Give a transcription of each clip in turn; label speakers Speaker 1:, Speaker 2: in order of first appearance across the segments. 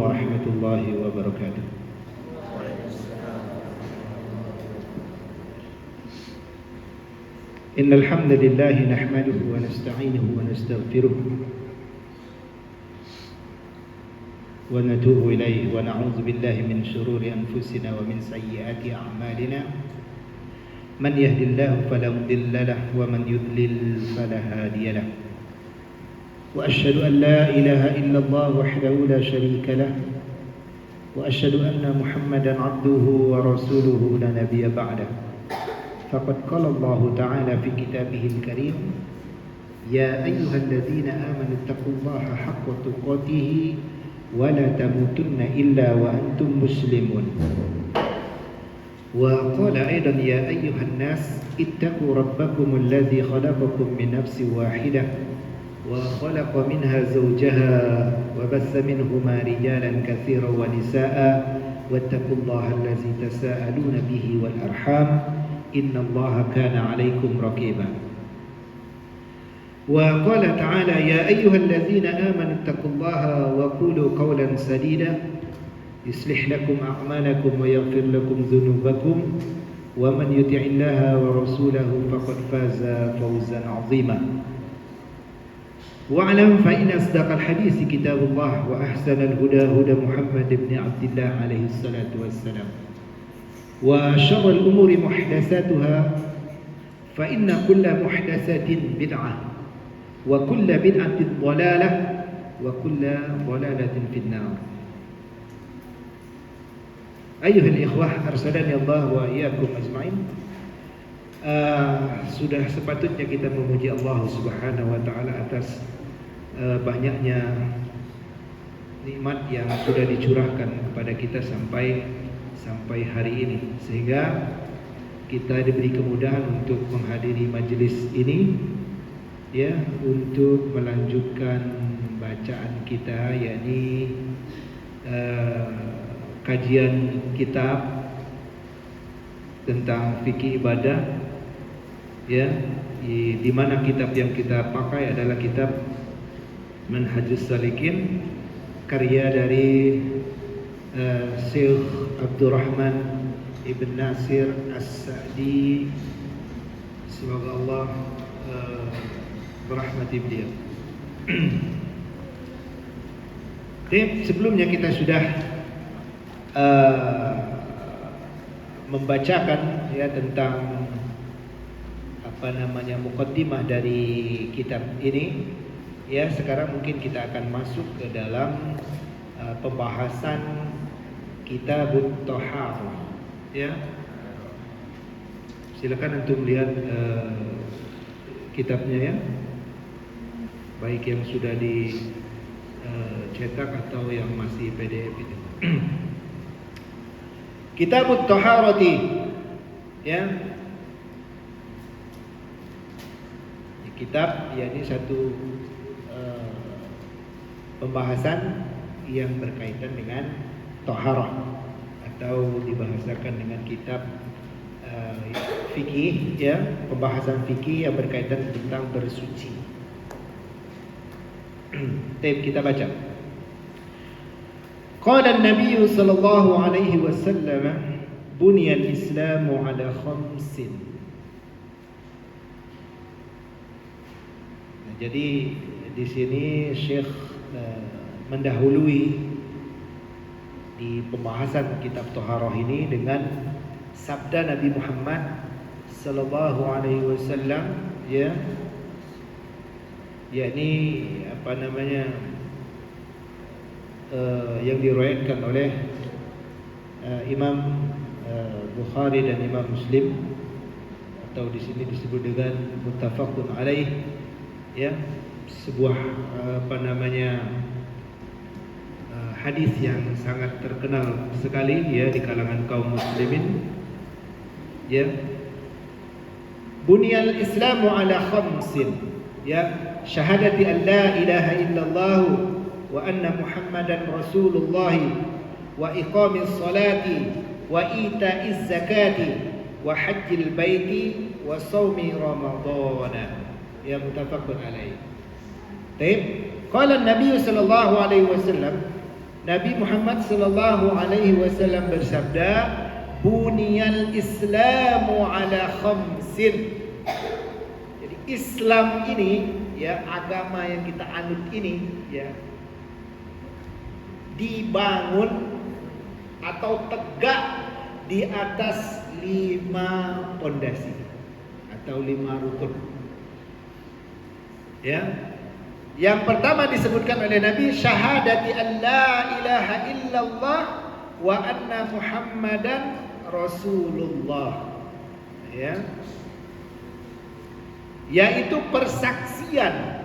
Speaker 1: ورحمة الله وبركاته. إن الحمد لله نحمده ونستعينه ونستغفره ونتوب إليه ونعوذ بالله من شرور أنفسنا ومن سيئات أعمالنا من يهد الله فلا مضل له ومن يضلل فلا هادي له وأشهد أن لا إله إلا الله وحده لا شريك له وأشهد أن محمدا عبده ورسوله لا نبي بعده فقد قال الله تعالى في كتابه الكريم يا أيها الذين آمنوا اتقوا الله حق تقاته ولا تموتن إلا وأنتم مسلمون وقال أيضا يا أيها الناس اتقوا ربكم الذي خلقكم من نفس واحدة وخلق منها زوجها وبث منهما رجالا كثيرا ونساء واتقوا الله الذي تساءلون به والأرحام إن الله كان عليكم رقيبا وقال تعالى يا أيها الذين آمنوا اتقوا الله وقولوا قولا سديدا يصلح لكم أعمالكم ويغفر لكم ذنوبكم ومن يطع الله ورسوله فقد فاز فوزا عظيما واعلم فإن أصدق الحديث كتاب الله وأحسن الهدى هدى محمد بن عبد الله عليه الصلاة والسلام وشر الأمور محدثاتها فإن كل محدثة بدعة وكل بدعة ضلالة وكل ضلالة في النار. أيها الإخوة أرسلني الله وإياكم أجمعين. Sudah sepatutnya kita memuji Allah Subhanahu wa taala atas banyaknya nikmat yang sudah dicurahkan kepada kita sampai hari ini, sehingga kita diberi kemudahan untuk menghadiri majelis ini, ya, untuk melanjutkan bacaan kita, yakni kajian kitab tentang fikih ibadah, ya, di mana kitab yang kita pakai adalah kitab Manhajus Salikin karya dari Syekh Abdurrahman Ibn Nasir As-Sa'di, semoga Allah berahmati beliau. Sebelumnya kita sudah membacakan, ya, tentang muqaddimah dari kitab ini, ya. Sekarang mungkin kita akan masuk ke dalam pembahasan Kitabut Thaharah, ya. Silakan untuk lihat kitabnya, ya, baik yang sudah dicetak atau yang masih PDF itu. Kitabut Thaharati, ya. Kitab, yakni satu pembahasan yang berkaitan dengan taharah, atau dibahasakan dengan kitab fikih, ya, pembahasan fikih yang berkaitan tentang bersuci. Kita baca. Qala an-nabiy sallallahu alaihi wasallam bunya al-islamu ala khamsin. Jadi di sini Syekh mendahului di pembahasan kitab Thaharah ini dengan sabda Nabi Muhammad sallallahu alaihi wasallam, ya, yakni yang diriwayatkan oleh Imam Bukhari dan Imam Muslim, atau di sini disebut dengan muttafaqun alaih, ya, sebuah hadis yang sangat terkenal sekali, ya, di kalangan kaum muslimin, ya. Bunyal Islamu ala khamsin, ya, syahadati an la ilaha illallah wa anna Muhammadan Rasulullah wa iqamis salati wa ita'iz zakati wa hajjil baiti wa shaumi ramadhana, ya, muttafaqun alaih. Qala an-nabiy sallallahu alaihi wasallam Nabi Muhammad sallallahu alaihi wasallam bersabda, "Buniyal Islamu ala khamsin." Jadi Islam ini, ya, agama yang kita anut ini, ya, dibangun atau tegak di atas 5 pondasi atau 5 rukun. Ya. Yang pertama disebutkan oleh Nabi, syahadati an la ilaha illallah wa anna Muhammadan Rasulullah. Ya. Yaitu persaksian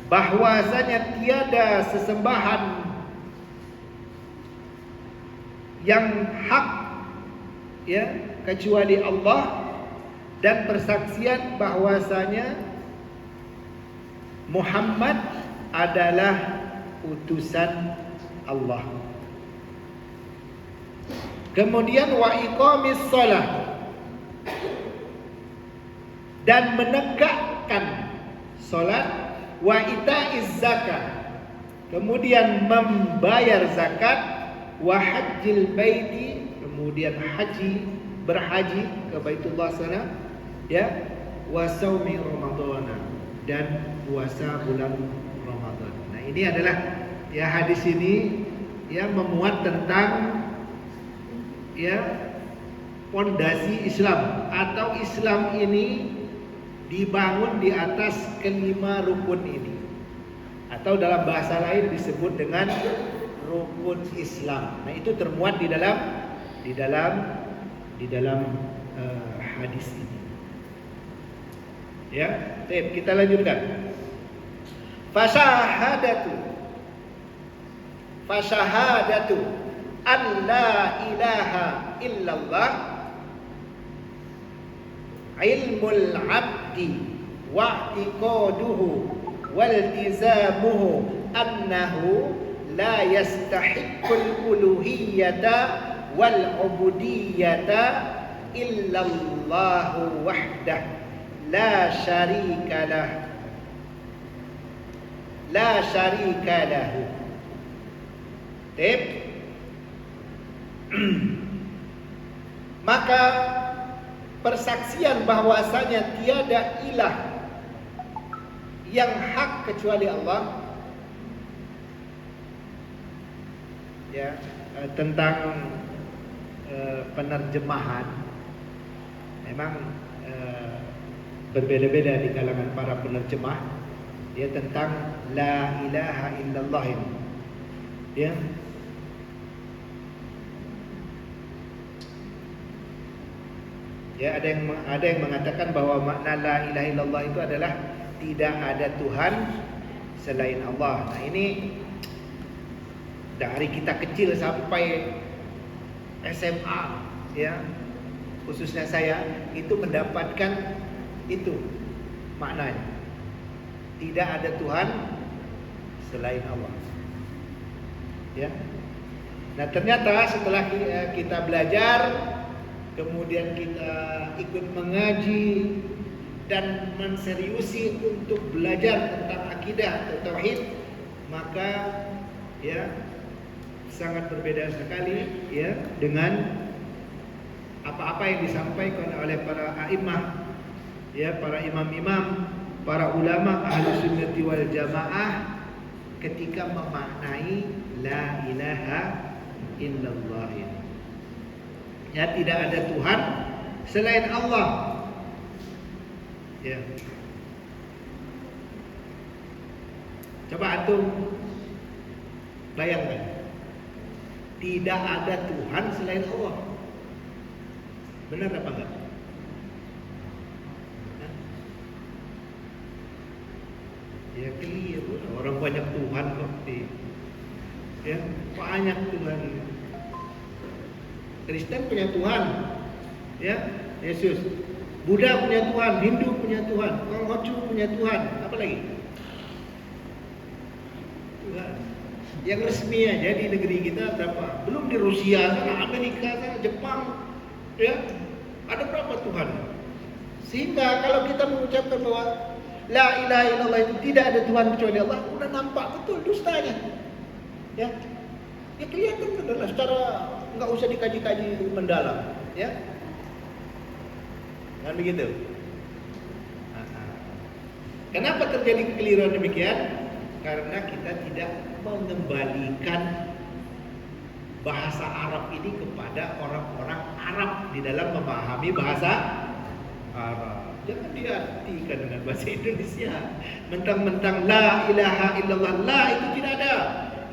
Speaker 1: bahwasanya tiada sesembahan yang hak, ya, kecuali Allah, dan persaksian bahwasanya Muhammad adalah utusan Allah. Kemudian wa iqamis shalah, dan menegakkan salat, wa itaiz zakat, kemudian membayar zakat, wa hajjil baiti, kemudian berhaji ke Baitullah sana, ya, wa saumi ramadhana, dan puasa bulan Ramadan. Nah, ini adalah, ya, hadis ini, ya, memuat tentang, ya, pondasi Islam, atau Islam ini dibangun di atas kelima rukun ini, atau dalam bahasa lain disebut dengan rukun Islam. Nah, itu termuat di dalam hadis ini. Ya, baik, kita lanjutkan. Fasyahadatu an la ilaha illallah ilmul abdi wa i'tiqaduhu wal iltizamuhu annahu la yastahiqqul uluhiyyata wal ubudiyyata illallahu wahdah la syarika lahu. Tip. Maka persaksian bahwasanya tiada ilah yang hak kecuali Allah, ya, tentang penerjemahan memang berbeda-beda di kalangan para penerjemah, ya, tentang la ilaha illallah ini, ya. Ya, ada yang mengatakan bahwa makna la ilaha illallah itu adalah tidak ada Tuhan selain Allah. Nah, ini dari kita kecil sampai SMA, ya, khususnya saya, itu mendapatkan itu maknanya. Tidak ada Tuhan selain Allah. Ya. Nah, ternyata setelah kita belajar, kemudian kita ikut mengaji dan menseriusi untuk belajar tentang akidah atau tauhid, maka, ya, sangat berbeda sekali, ya, dengan apa-apa yang disampaikan oleh para a'immah, ya, para imam-imam, para ulama ahlu sunnati wal jamaah ketika memaknai la ilaha illallah ini. Ya, tidak ada Tuhan selain Allah. Ya. Coba antum bayangkan, tidak ada Tuhan selain Allah. Benar apa enggak? Ya, keliru. Orang banyak Tuhan kok, ya, banyak Tuhan. Kristen punya Tuhan, ya, Yesus. Buddha punya Tuhan, Hindu punya Tuhan, Konghucu punya Tuhan, apa lagi? Tuhan. Yang resmi aja di negeri kita berapa? Belum di Rusia, sana, Amerika, sana, Jepang, ya, ada berapa Tuhan? Sehingga kalau kita mengucapkan bahwa la ilaha illallah itu tidak ada Tuhan kecuali Allah, udah nampak betul dustanya, ya. Ya kelihatan benar secara nggak usah dikaji-kaji mendalam, ya. Kan begitu. Kenapa terjadi kekeliruan demikian? Karena kita tidak mengembalikan bahasa Arab ini kepada orang-orang Arab di dalam memahami bahasa Arab. Jangan diartikan dengan bahasa Indonesia. Mentang-mentang la ilaha illallah, la itu tidak ada.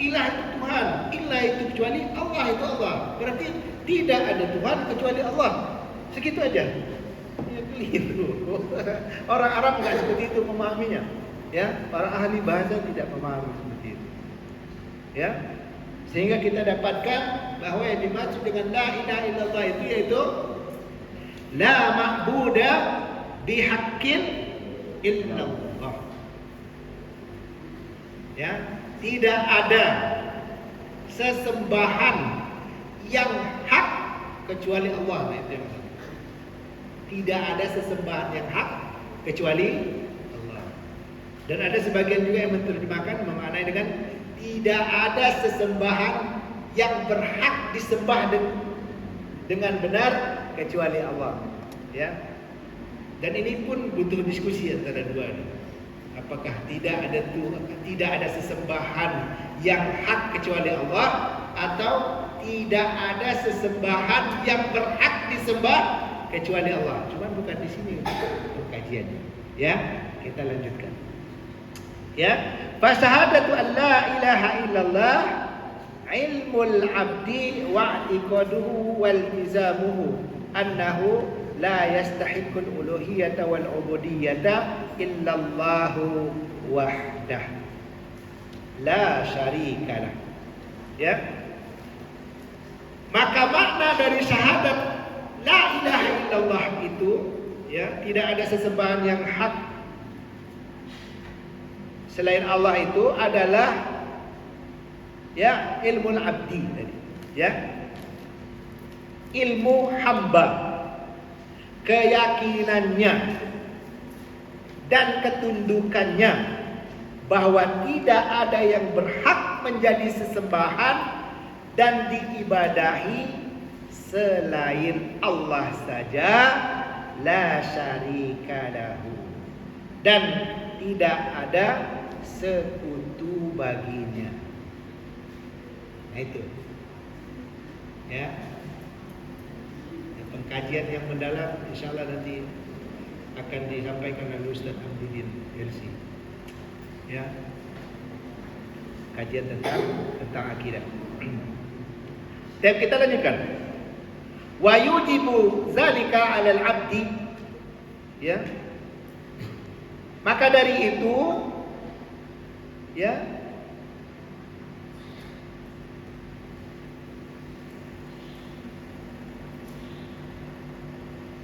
Speaker 1: Ilah itu Tuhan, ilah itu kecuali Allah itu Allah. Berarti tidak ada Tuhan kecuali Allah. Segitu aja. Ya keliru. Orang Arab nggak seperti itu memahaminya. Ya, para ahli bahasa tidak memahami seperti itu. Ya. Sehingga kita dapatkan bahwa yang dimaksud dengan la ilaha illallah itu yaitu la ma'buda bihaqqin illallah. Ya, tidak ada sesembahan yang hak kecuali Allah. Tidak ada sesembahan yang hak kecuali Allah. Dan ada sebagian juga yang menerjemahkan memaknai dengan tidak ada sesembahan yang berhak disembah dengan benar kecuali Allah. Ya. Dan ini pun butuh diskusi antara dua ini. Apakah tidak ada sesembahan yang hak kecuali Allah, atau tidak ada sesembahan yang berhak disembah kecuali Allah. Cuman bukan di sini untuk kajiannya. Ya, kita lanjutkan. Ya, fasahadatu an la ilaha illallah ilmul abdi wa i'tiqaduhu wal izamuhu annahu la yastahiqqul uluhiyyata wal ubudiyyata illallahu wahdah la syarikalah. Ya, maka makna dari syahadat la ilaha illallah itu, ya, tidak ada sesembahan yang hak selain Allah itu adalah, ya, ilmu abdi tadi, ya, ilmu hamba, keyakinannya dan ketundukannya bahwa tidak ada yang berhak menjadi sesembahan dan diibadahi selain Allah saja, la syarika lahu, dan tidak ada sekutu baginya. Nah itu, ya, pengkajian yang mendalam insyaallah nanti akan disampaikan oleh Ustaz Abdudin LC. Ya, kajian tentang akidah. Dan kita lanjutkan. Wa yujibu zalika 'alal 'abdi, ya. Maka dari itu, ya,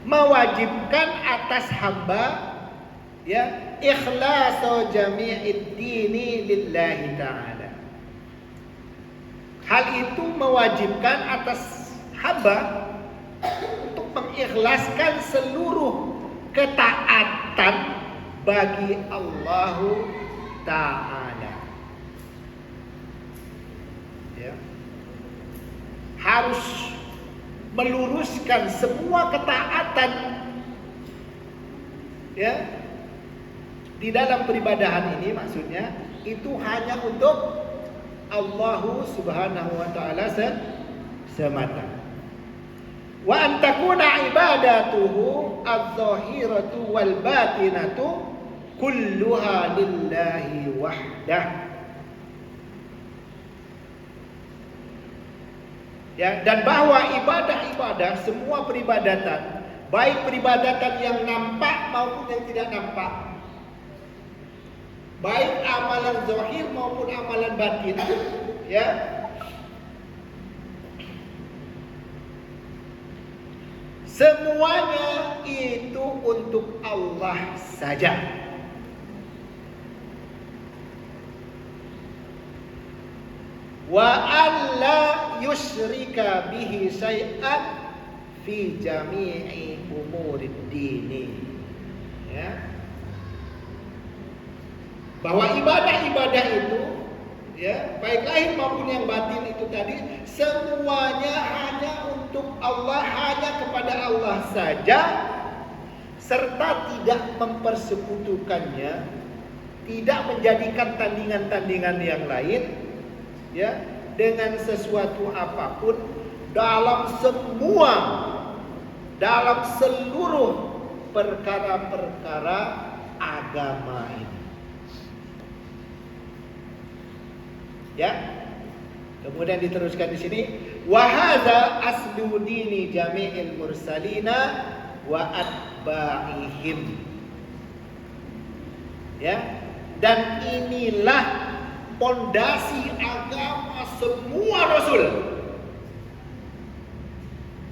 Speaker 1: mewajibkan atas hamba, ya, ikhlasu jami'id dini lillahi ta'ala. Hal itu mewajibkan atas hamba untuk mengikhlaskan seluruh ketaatan bagi Allah Ta'ala. Ya. Harus meluruskan semua ketaatan, ya, di dalam peribadahan ini, maksudnya itu hanya untuk Allah Subhanahu wa Ta'ala semata. Wa an takuna ibadatuhu adh-dhahiratu wal batinatu kulluha lillahi wahdah. Ya, dan bahwa ibadah-ibadah, semua peribadatan, baik peribadatan yang nampak maupun yang tidak nampak, baik amalan zahir maupun amalan batin, ya, semuanya itu untuk Allah saja. Wa alla yusyrika bihi syai'an fi jami'i umurid dini. Ya. Bahwa ibadah-ibadah itu ya, baik lahir maupun yang batin itu tadi, semuanya hanya untuk Allah, hanya kepada Allah saja, serta tidak mempersekutukannya, tidak menjadikan tandingan-tandingan yang lain, ya, dengan sesuatu apapun dalam seluruh perkara-perkara agama ini. Ya. Kemudian diteruskan di sini, wa hadza aslu dini jami'il mursalina wa atba'ihim. Ya. Dan inilah pondasi agama semua rasul.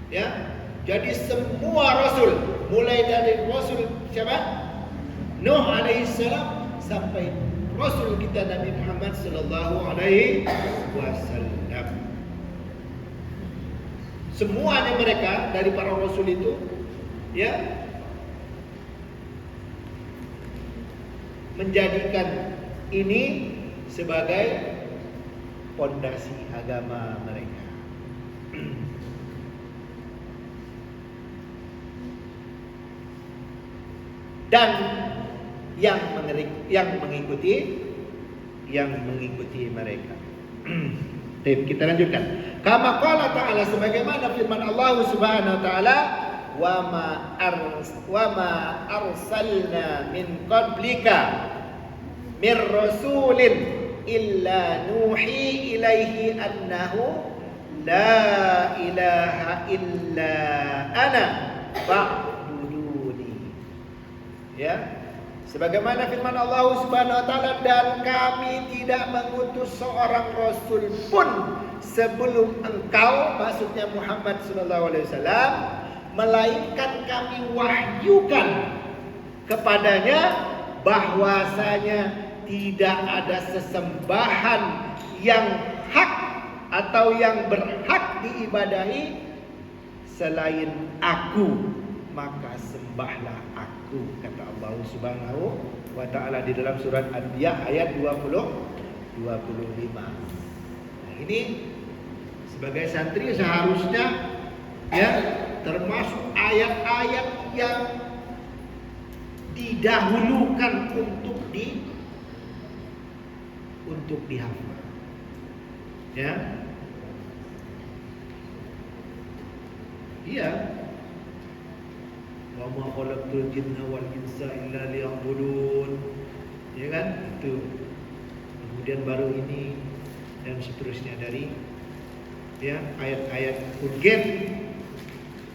Speaker 1: Ya. Jadi semua rasul, mulai dari rasul siapa? Nuh alaihissalam sampai Rasul kita Nabi Muhammad sallallahu alaihi wasallam. Semuanya mereka dari para rasul itu, ya, menjadikan ini sebagai pondasi agama mereka. Dan yang mengikuti mereka. Baik, kita lanjutkan. Kama qala ta'ala, sebagaimana firman Allah Subhanahu wa taala, wa ma arsalna min qablika mir rasulin illa nuhi ilaihi annahu la ilaha illa ana fa'buduni. Ya. Sebagaimana firman Allah Subhanahu wa taala, dan kami tidak mengutus seorang rasul pun sebelum engkau, maksudnya Muhammad sallallahu alaihi wasallam, melainkan kami wahyukan kepadanya bahwasanya tidak ada sesembahan yang hak atau yang berhak diibadahi selain aku, maka sembahlah aku, kata Allah Subhanahu wa taala di dalam surat Anbiya ayat 25. Nah, ini sebagai santri seharusnya, ya, termasuk ayat-ayat yang didahulukan untuk dihafal. Ya. Iya. Wa ma khalaqtul jinna wal insa illa liya'budun. Ya kan? Itu. Kemudian baru ini dan seterusnya dari, ya, ayat-ayat urgen,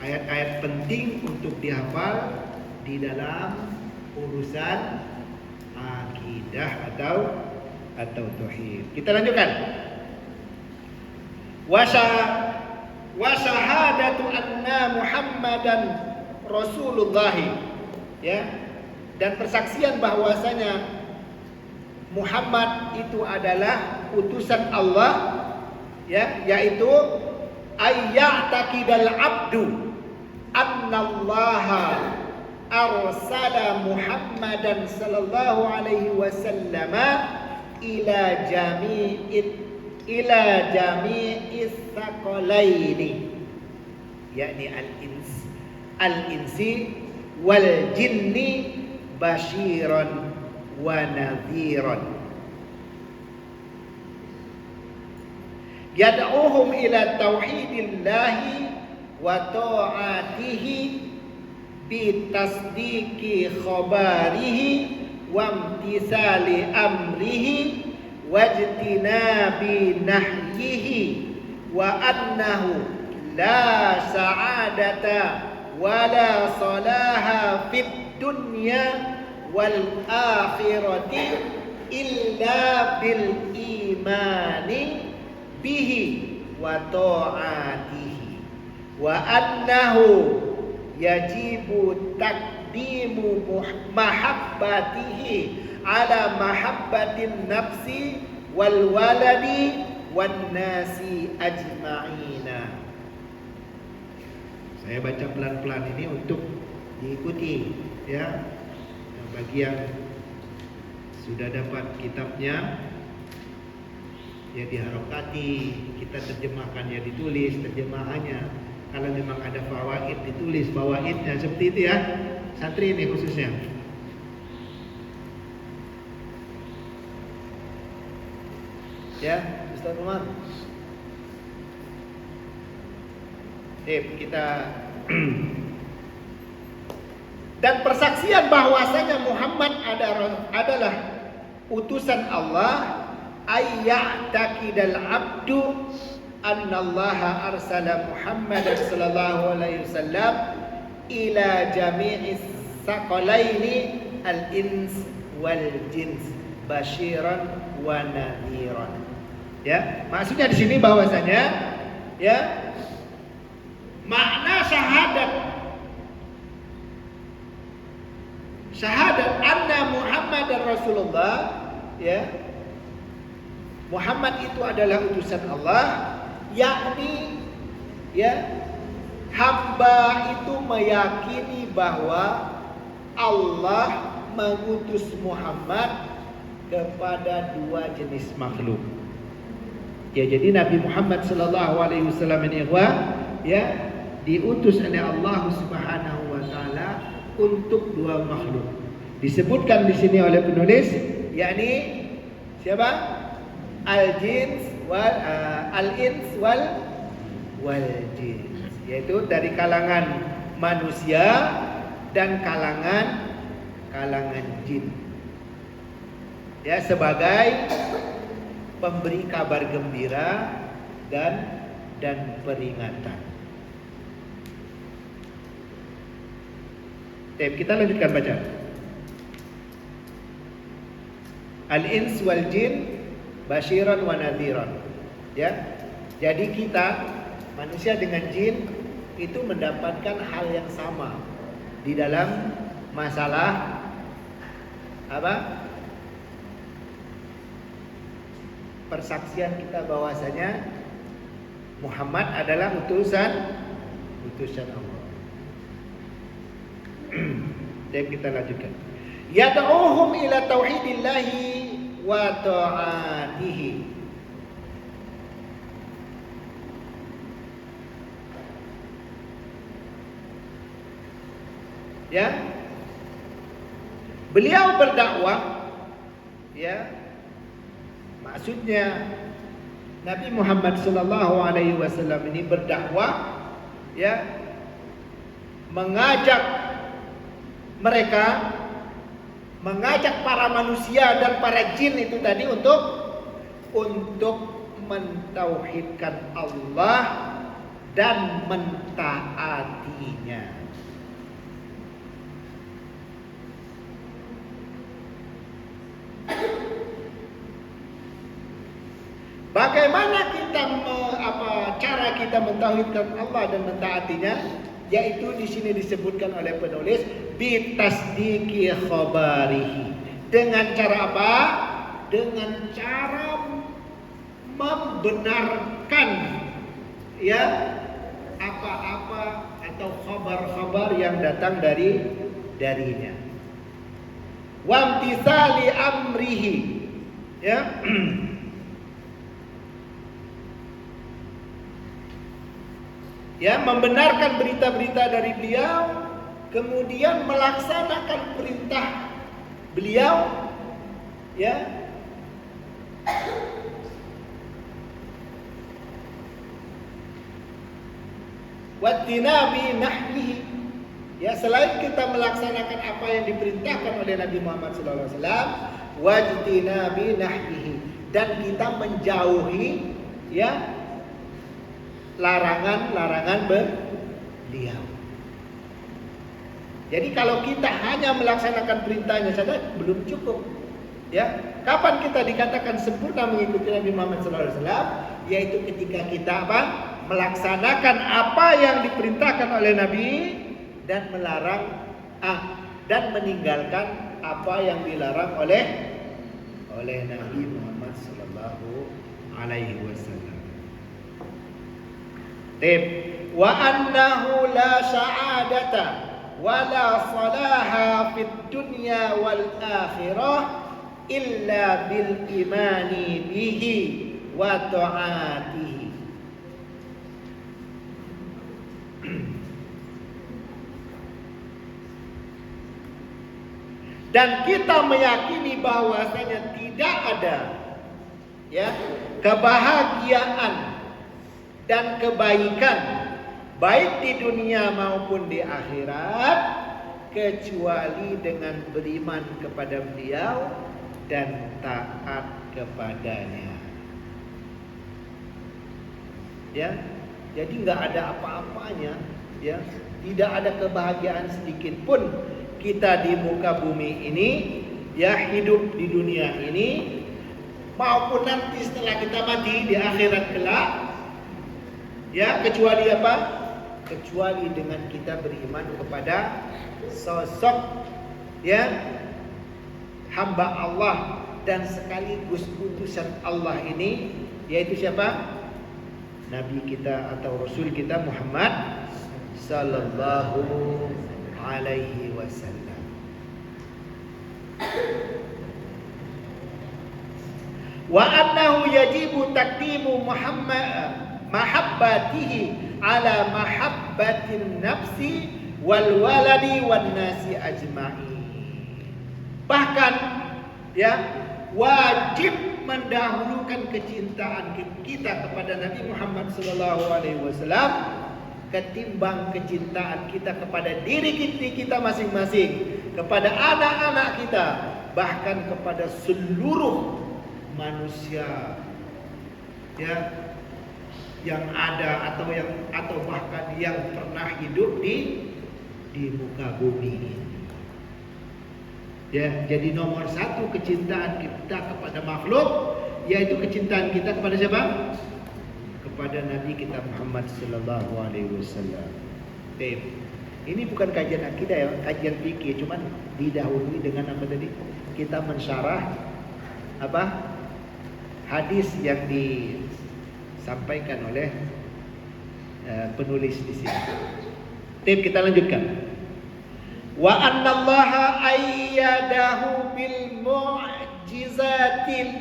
Speaker 1: ayat-ayat penting untuk dihafal di dalam urusan akidah atau tauhid. Kita lanjutkan. Wa syahadatu anna Muhammadan Rasulullah, ya, dan persaksian bahwasanya Muhammad itu adalah utusan Allah, ya, yaitu ayya'taqidal abdu annallaha arsala Muhammadan sallallahu alaihi wasallam ila jami'is thaqalaini, yakni al-insi wal jinni basyiran wa nadhiran, yad'uhum ila tauhidillahi wa ta'atihi bi tasdiqi khabarihi wa imtisali amrihi wajtinabi nahyihi wa annahu la sa'adata wala salaha fid dunya wal akhirati illa bil imani bihi wa ta'atihi wa annahu yajibu taqdimu mahabbatihi ala mahabbatin nafsi wal waladi wan nasi ajma'ina. Saya baca pelan-pelan ini untuk diikuti, ya. Bagi yang sudah dapat kitabnya, ya diharokati, kita terjemahkan ya ditulis terjemahannya. Kalau memang ada fawaid ditulis fawaidnya, seperti itu ya. Santri ini khususnya. Ya, Ustaz Umar. Kita dan persaksian bahwasanya Muhammad adalah utusan Allah, ayya'taqidal abdu annallaha arsala Muhammadan sallallahu alaihi wasallam ila jami'is saqalaini al-ins wal jins basyiran wa nadhiran. Ya, maksudnya di sini bahwasanya ya makna syahadat anna Muhammadar Rasulullah, ya, Muhammad itu adalah utusan Allah, yakni ya hamba itu meyakini bahwa Allah mengutus Muhammad kepada dua jenis makhluk. Ya, jadi Nabi Muhammad sallallahu alaihi wasallam ini ya diutus oleh Allah Subhanahu wa taala untuk dua makhluk. Disebutkan di sini oleh penulis, yakni siapa? Al-jins wal al-ins wal jins, yaitu dari kalangan manusia dan kalangan jin. Ya, sebagai pemberi kabar gembira dan peringatan. Kita lanjutkan baca. Al-ins wal jin basyiran wa nadhiran. Ya. Jadi kita manusia dengan jin itu mendapatkan hal yang sama di dalam masalah apa? Persaksian kita bahwasanya Muhammad adalah utusan Allah. Dan kita lanjutkan. Yad'uhum ila tauhidillahi wa ta'atihi. Ya. Beliau berdakwah, ya. Maksudnya Nabi Muhammad sallallahu alaihi wasallam ini berdakwah, ya, mengajak para manusia dan para jin itu tadi untuk mentauhidkan Allah dan mentaatinya. Bagaimana cara kita mentauhidkan Allah dan mentaatinya? Yaitu di sini disebutkan oleh penulis bitasdiqi khabarihi. Dengan cara apa? Dengan cara membenarkan ya apa-apa atau khabar-khabar yang datang darinya. Wamtisali amrihi, ya. Ya, membenarkan berita-berita dari beliau, kemudian melaksanakan perintah beliau, ya. Wattinabi nahyihi. Ya, selain kita melaksanakan apa yang diperintahkan oleh Nabi Muhammad SAW, wajtinabi nahyihi, dan kita menjauhi ya larangan-larangan beliau. Jadi kalau kita hanya melaksanakan perintahnya saja belum cukup. Ya, kapan kita dikatakan sempurna mengikuti Nabi Muhammad SAW? Yaitu ketika kita melaksanakan apa yang diperintahkan oleh Nabi dan meninggalkan apa yang dilarang oleh Nabi Muhammad SAW. Wa annahu la sa'adata wa la salaha fid dunya wal akhirah illa bil imani bihi wa ta'atihi. Dan kita meyakini bahwasanya tidak ada kebahagiaan dan kebaikan baik di dunia maupun di akhirat kecuali dengan beriman kepada beliau dan taat kepadanya. Jadi nggak ada apa-apanya, tidak ada kebahagiaan sedikit pun kita di muka bumi ini, hidup di dunia ini, maupun nanti setelah kita mati di akhirat kelak, kecuali apa? Kecuali dengan kita beriman kepada sosok hamba Allah dan sekaligus utusan Allah ini, yaitu siapa? Nabi kita atau Rasul kita Muhammad sallallahu alaihi wasallam. Wa annahu yajibu taqdimu mahabbatihi ala mahabbatin nafsi wal waladi wan nasi ajma'in. Bahkan wajib mendahulukan kecintaan kita kepada Nabi Muhammad sallallahu alaihi wasallam ketimbang kecintaan kita kepada diri kita masing-masing, kepada anak-anak kita, bahkan kepada seluruh manusia yang ada atau bahkan yang pernah hidup di muka bumi ini. Jadi nomor satu kecintaan kita kepada makhluk, yaitu kecintaan kita kepada siapa? Kepada Nabi kita Muhammad sallallahu alaihi wasallam. Ini bukan kajian akidah kajian fikih, cuman didahului dengan apa tadi? Kita mensyarah hadis yang disampaikan oleh penulis di sini. Kita lanjutkan. Wa annallaha ayyadahu bil mu'jizatil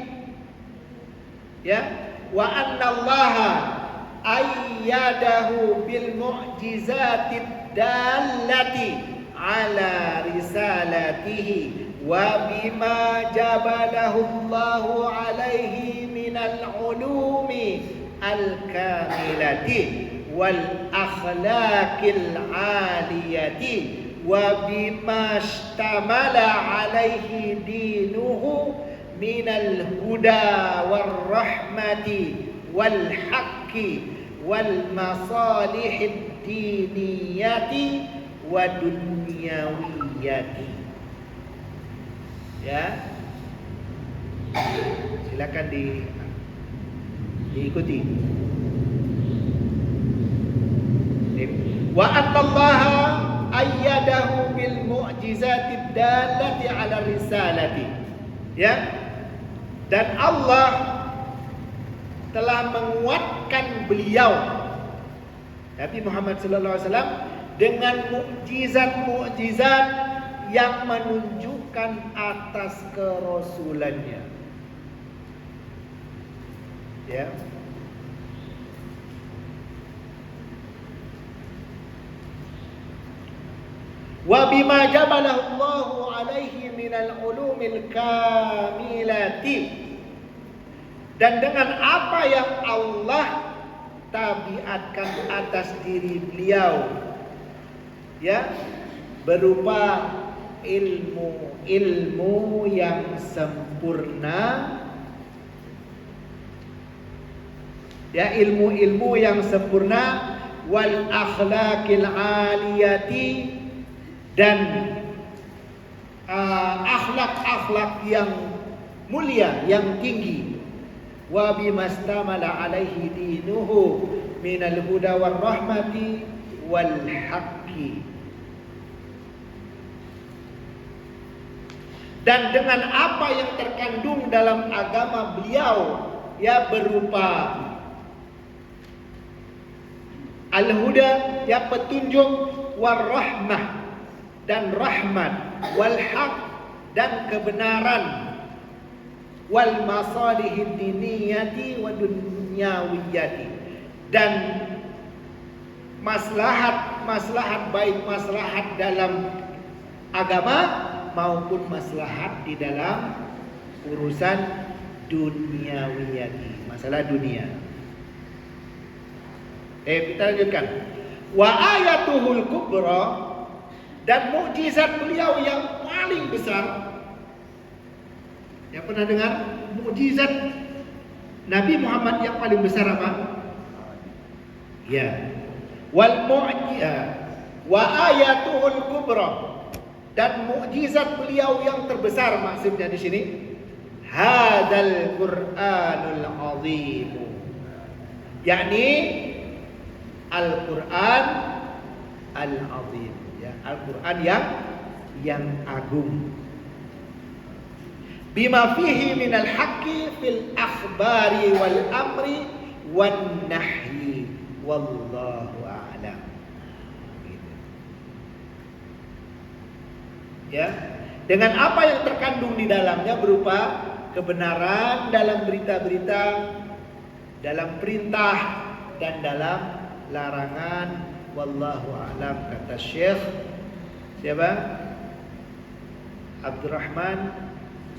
Speaker 1: wa annallaha ayyadahu bil mu'jizatid dallati ala risalatihi wa bima jabalahu Allahu alaihi minal ulumi al-kamilati wal akhlaqil aliyati wa bima ishtamala alaihi dinuhu minal huda war rahmati wal haqqi wal masalihid diniyati wa dunyawiyati. Silakan diikuti. Wa annallaha ayyadahu bil mu'jizatid dallati ala risalati. Dan Allah telah menguatkan beliau Nabi Muhammad sallallahu alaihi wasallam dengan mukjizat-mukjizat yang menunjukkan atas kerasulannya. Wa bima jabalahu Allahu alaihi minal ulumil kamilati, dan dengan apa yang Allah tabiatkan atas diri beliau berupa ilmu yang sempurna, ilmu-ilmu yang sempurna, wal akhlaqil aliyati, dan akhlak-akhlak yang mulia, yang tinggi. Wa bimastamala alaihi dinuhu minal huda war rahmati wal haqqi, dan dengan apa yang terkandung dalam agama beliau berupa al-huda, petunjuk, war rahmah, dan rahmat, wal haq, dan kebenaran, wal masalihid diniyati wa dunyawiyati, dan maslahat baik maslahat dalam agama maupun maslahat di dalam urusan dunyawiyati, masalah dunia. Kita lanjutkan. Wa ayatuhul kubra, dan mukjizat beliau yang paling besar. Yang pernah dengar mukjizat Nabi Muhammad yang paling besar apa? Ya. Wal wa ayatuhul kubra, dan mukjizat beliau yang terbesar, maksudnya di sini hadzal Qur'anul azim, yakni Al-Qur'an Al-Azim, ya, Al-Qur'an yang agung. Bima fihi minal haqqi fil akhbari wal amri wan nahyi wallahu a'lam. Gitu. Ya, dengan apa yang terkandung di dalamnya berupa kebenaran dalam berita-berita, dalam perintah dan dalam larangan, wallahu a'lam, kata Syekh siapa? Abdurrahman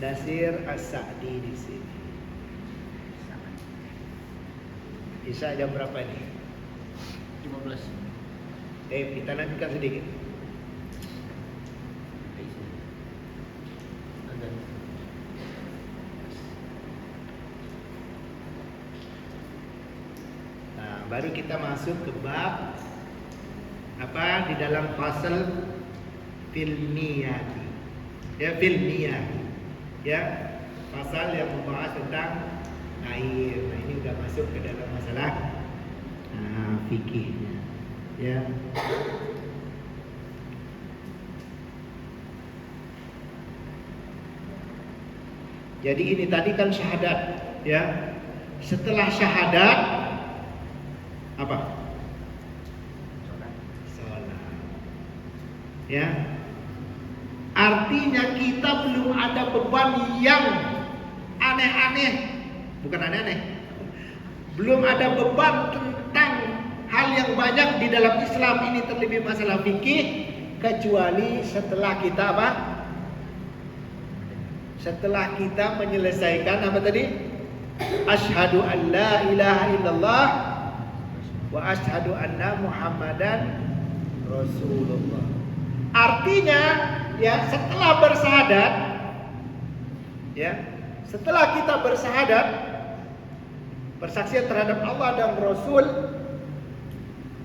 Speaker 1: Nasir As-Sa'di di sini. Isya jam berapa nih?
Speaker 2: 15.
Speaker 1: Kita lanjutkan sedikit. Baru kita masuk ke bab apa di dalam fasal filmiyati, ya, filmiyati, ya, pasal yang membahas tentang air. Nah, ini udah masuk ke dalam masalah fikihnya, ya. Jadi ini tadi kan syahadat, ya. Setelah syahadat apa? Salat. Ya. Artinya kita belum ada beban yang aneh-aneh. Bukan aneh-aneh. Belum ada beban tentang hal yang banyak di dalam Islam ini, terlebih masalah fikih, kecuali setelah kita apa? Setelah kita menyelesaikan apa tadi? Asyhadu an la ilaha illallah wa asyhadu anna Muhammadan Rasulullah. Artinya, ya, setelah bersyahadat, ya, setelah kita bersyahadat, bersaksi terhadap Allah dan Rasul,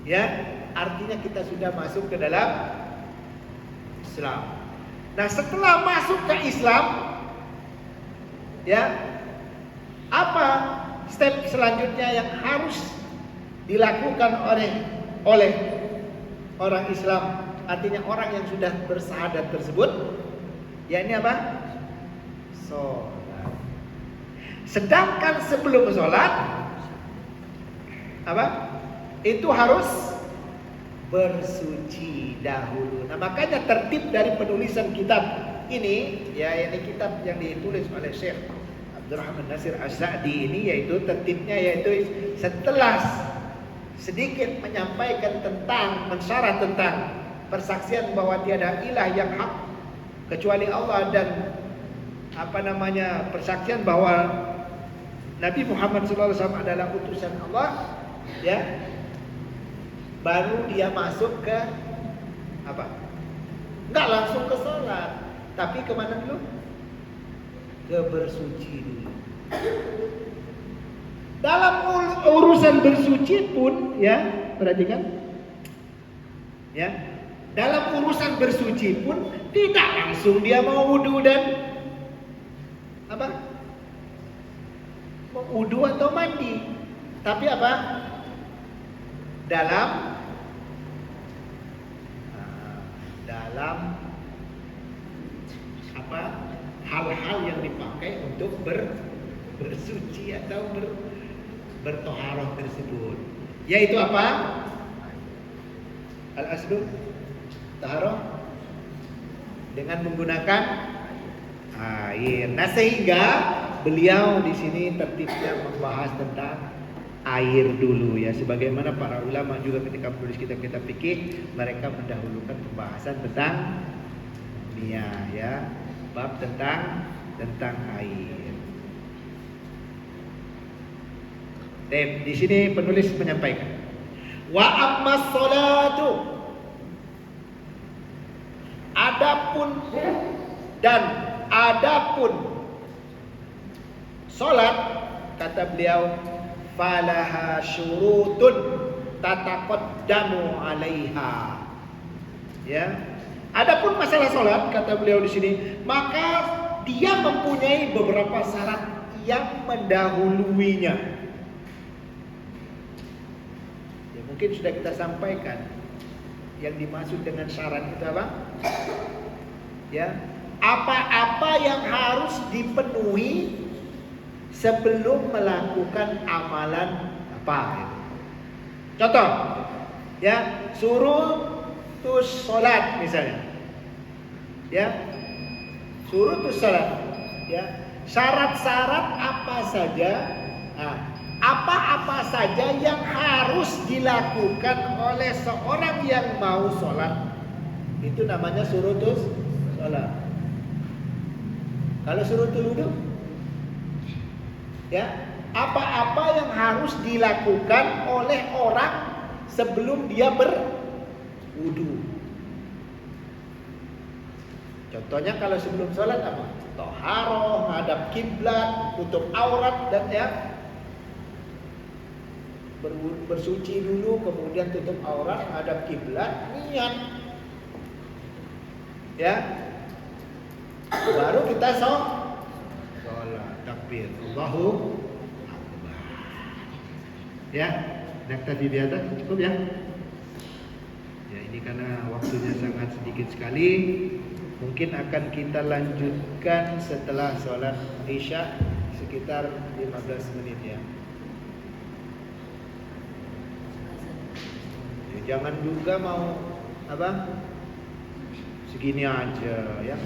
Speaker 1: ya, artinya kita sudah masuk ke dalam Islam. Nah, setelah masuk ke Islam, ya, apa step selanjutnya yang harus dilakukan oleh orang Islam, artinya orang yang sudah bersyahadat tersebut, ya, ini apa? Sholat. Sedangkan sebelum sholat apa? Itu harus bersuci dahulu. Nah, makanya tertib dari penulisan kitab ini, ya, ini kitab yang ditulis oleh Syekh Abdurrahman Nasir As-Sa'di ini, yaitu tertibnya yaitu setelah sedikit menyampaikan tentang mensyarah tentang persaksian bahwa tiada ilah yang hak kecuali Allah, dan persaksian bahwa Nabi Muhammad SAW adalah utusan Allah, ya, baru dia masuk ke apa? Enggak langsung ke sholat, tapi kemana dulu? Ke bersuci dulu. Dalam urusan bersuci pun, ya, perhatikan, ya, dalam urusan bersuci pun tidak langsung dia mau wudu dan apa? Mau wudu atau mandi, tapi apa? Dalam apa? Hal-hal yang dipakai untuk bersuci atau bertoharoh tersebut, yaitu apa? Al-aslu taharoh dengan menggunakan air. Nah, sehingga beliau di sini tertibnya membahas tentang air dulu ya, sebagaimana para ulama juga ketika menulis kitab-kitab fikih mereka mendahulukan pembahasan tentang miyah ya, bab tentang air. Di sini penulis menyampaikan wa ammas salatu, adapun salat, kata beliau, falaha syurutun tataqaddamu 'alaiha. Ya. Adapun masalah salat, kata beliau di sini, maka dia mempunyai beberapa syarat yang mendahuluinya. Ya, mungkin sudah kita sampaikan yang dimaksud dengan syarat itu apa? Ya, apa-apa yang harus dipenuhi sebelum melakukan amalan apa gitu. Contoh, ya, surutus salat misalnya. Ya. Surutus salat. Ya. Syarat-syarat apa saja? Nah, apa-apa saja yang harus dilakukan oleh seorang yang mau salat. Itu namanya surutus salat. Kalau surutul wudu, ya, apa-apa yang harus dilakukan oleh orang sebelum dia berwudu. Contohnya kalau sebelum sholat apa? Toharoh, ngadap kiblat, tutup aurat, dan ya bersuci dulu, kemudian tutup aurat, ngadap kiblat, niat. Ya, baru kita sholat, takbir, Allahu Akbar. Ya, naktafi bihadza, cukup ya. Ya, ini karena waktunya sangat sedikit sekali. Mungkin akan kita lanjutkan setelah sholat Isya sekitar 15 menit ya. Jangan juga mau apa? Segini aja ya.